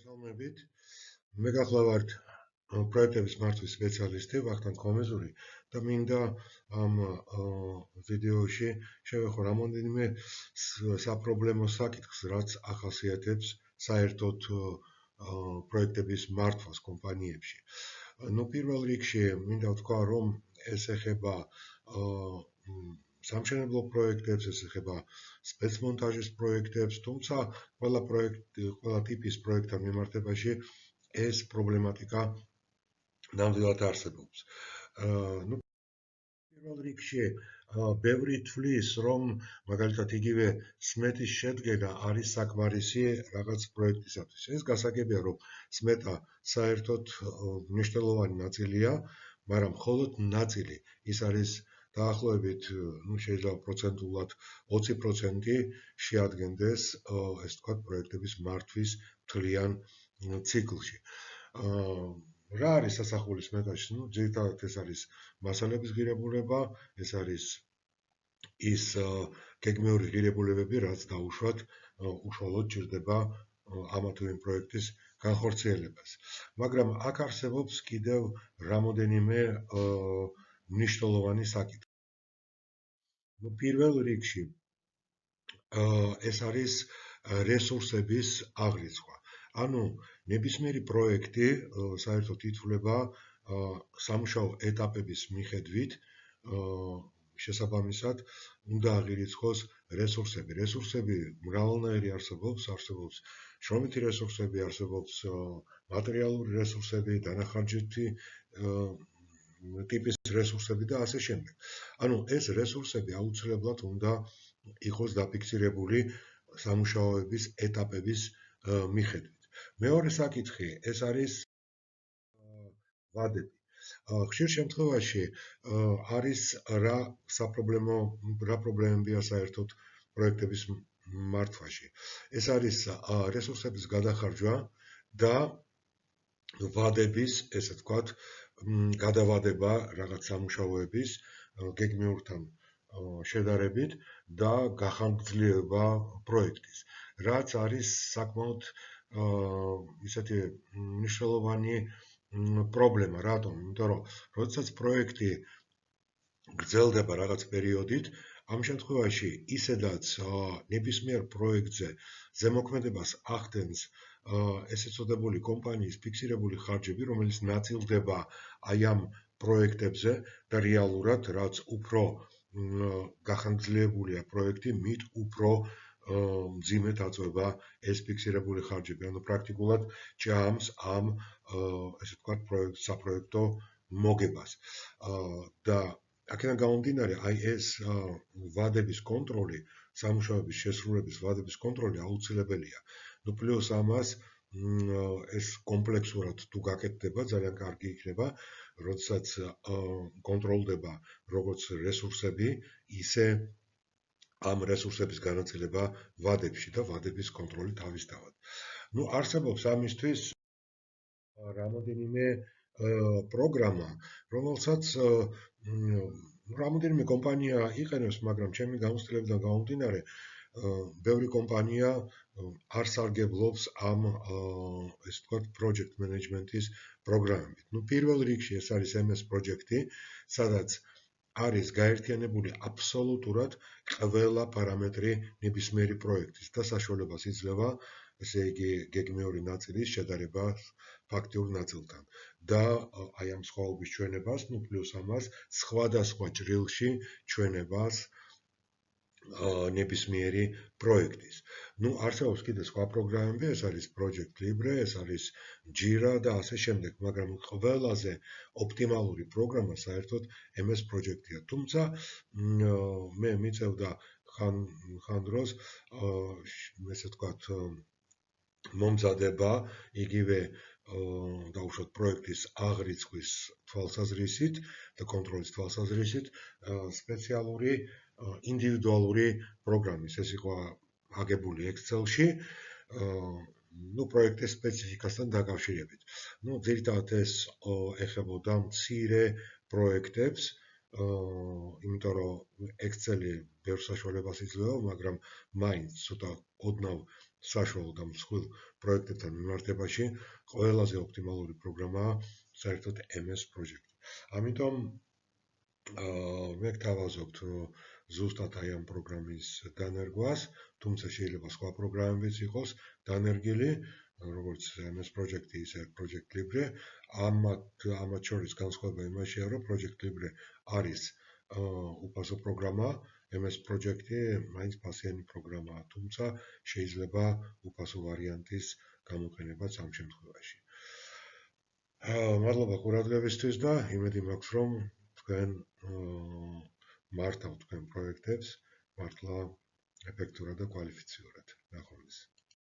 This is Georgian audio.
მოგესალმებით. მე გახლავართ პროექტების მართვის სპეციალისტი ვახტანგ ქომეზური და მინდა ამ ვიდეოში შევეხო რამოდენიმე საპრობლემო საკითხს, რაც ახასიათებს საერთოდ პროექტების მართვას კომპანიებში. პირველ რიგში მინდა ვთქვა, რომ ეს ეხება სამშენებლო პროექტებს, ეს ეხება სპეცმონტაჟის პროექტებს, თუმცა ყველა ტიპის პროექტთან მიმართებაში ეს პრობლემატიკა ნამდვილად არსებობს. პირველ რიგში ბევრი თვლის, რომ მაგალითად იგივე სმეტის შედგენა არის საკმარისი რაღაც პროექტისათვის. ეს გასაგებია, რომ სმეტა საერთოდ მნიშვნელოვანი ნაწილია, მაგრამ მხოლოდ ნაწილი. ის არის დაახლოებით, შეიძლება პროცენტულად 20% შეადგენდეს, ეს თქვა, პროექტების მართვის მთლიან ციკლში. რა არის სასახულის სმეტაში? ძირითადად ეს არის მასალების ღირებულება, ეს არის ის გეგმიური ღირებულებები, რაც დაუშვათ უშუალოდ ჭირდება ამა თუ იმ პროექტის განხორციელებას. მაგრამ აქ არსებობს კიდევ რამოდენიმე მნიშვნელოვანი საკითხი. პირველ რიგში ეს არის რესურსების აღრიცხვა. ანუ ნებისმიერი პროექტი საერთოდ ითვლება სამუშაო ეტაპების მიხედვით, შესაბამისად უნდა აღირიცხოს რესურსები. რესურსები მრავალნაირი არსებობს, არსებობს შრომითი რესურსები, არსებობს მატერიალური რესურსები, დანახარჯითი ტიპის რესურსები და ასე შემდეგ. ანუ ეს რესურსები აუცილებლად უნდა იყოს დაფიქსირებული სამუშაოების ეტაპების მიხედვით. მეორე საკითხი, ეს არის ვადები. ხშირ შემთხვევაში არის რა პრობლემებია საერთოდ პროექტების მართვაში. ეს არის რესურსების გადახარჯვა და ვადების, ესე ვთქვათ, გადავადება რაღაც სამუშაოების გეგმიურთან შედარებით და გახანგრძლივება პროექტის. რაც არის საკმაოდ ისეთი მნიშვნელოვანი პრობლემა. რატომ? იმიტომ რომ როდესაც პროექტი გრძელდება რაღაც პერიოდით, ამ შემთხვევაში ისედაც ნებისმიერ პროექტზე ზემოქმედებას ახდენს ესე წოდებული კომპანიის ფიქსირებული ხარჯები, რომელიც ნაწილდება აი ამ პროექტებზე და რეალურად, რაც უფრო გახანგრძლივებულია პროექტი, მით უფრო მძიმედ აწვება ეს ფიქსირებული ხარჯები. ანუ პრაქტიკულად ჭამს ამ ესე ვთქვათ საპროექტო მოგებას. და აქედან გამომდინარე, აი ეს ვადების კონტროლი, სამუშაოების შესრულების ვადების კონტროლი აუცილებელია. პლუს ამას ეს კომპლექსურად თუ გაკეთდება, ძალიან კარგი იქნება, როდესაც კონტროლდება როგორც რესურსები, ისე ამ რესურსების განაწილება ვადებში და ვადების კონტროლი თავისთავად. არსებობს ამისთვის რამოდენიმე პროგრამა, რომელსაც რამოდენიმე კომპანია იყენებს, მაგრამ ჩემი გამოცდილებიდან გამომდინარე, ბევრი კომპანია არ სარგებლობს ამ ესე ვთქვათ project management-ის პროგრამებით. პირველ რიგში ეს არის MS პროჯექტი, სადაც არის გაერთიანებული აბსოლუტურად ყველა პარამეტრი ნებისმიერი პროექტის და საშუალებას იძლევა, ესე იგი, გეგმიური ნაწილის შედარება ფაქტიურ ნაწილთან. და აი ამ სხვაობის ჩვენებას, პლუს ამას სხვადასხვა ჭრილში ჩვენებას ნებისმიერი პროექტის. არსებობს კიდე სხვა პროგრამები, ეს არის Project Libre, ეს არის Jira და ასე შემდეგ, მაგრამ ყველაზე ოპტიმალური პროგრამა საერთოდ MS პროჯექტია. თუმცა მე მიწევდა ხან დროს ესე ვთქვათ მომზადება იგივე დაუშვათ პროექტის აღრიცხვის თვალსაზრისით და კონტროლის თვალსაზრისით სპეციალური ინდივიდუალური პროგრამის. ეს იყო აგებული Excel-ში, პროექტის სპეციფიკასთან დაკავშირებით. ძირითადად ეს ეხებოდა მცირე პროექტებს, იმიტომ რომ Excel-ი ბევრ საშუალებას იძლევა, მაგრამ მაინც ცოტა ოდნავ საშუალო და მსხვილ პროექტებთან მიმართებაში ყველაზე ოპტიმალური პროგრამაა საერთოდ MS project. ამიტომ მე გთავაზობთ ზუსტად აი ამ პროგრამის დანერგვას, თუმცა შეიძლება სხვა პროგრამებიც იყოს დანერგილი, როგორც MS project-ი, ისე Project Libre. ამათ შორის განსხვავება იმაშია, რომ Project Libre არის უფასო პროგრამა, MS project-ი მაინც ფასიანი პროგრამაა, თუმცა შეიძლება უფასო ვარიანტის გამოყენებაც ამ შემთხვევაში. მადლობა ყურადღებისთვის და იმედი მაქვს, რომ თქვენ მართავთ თქვენ პროექტებს მართლა ეფექტურად და კვალიფიციურად. ნახვამდის.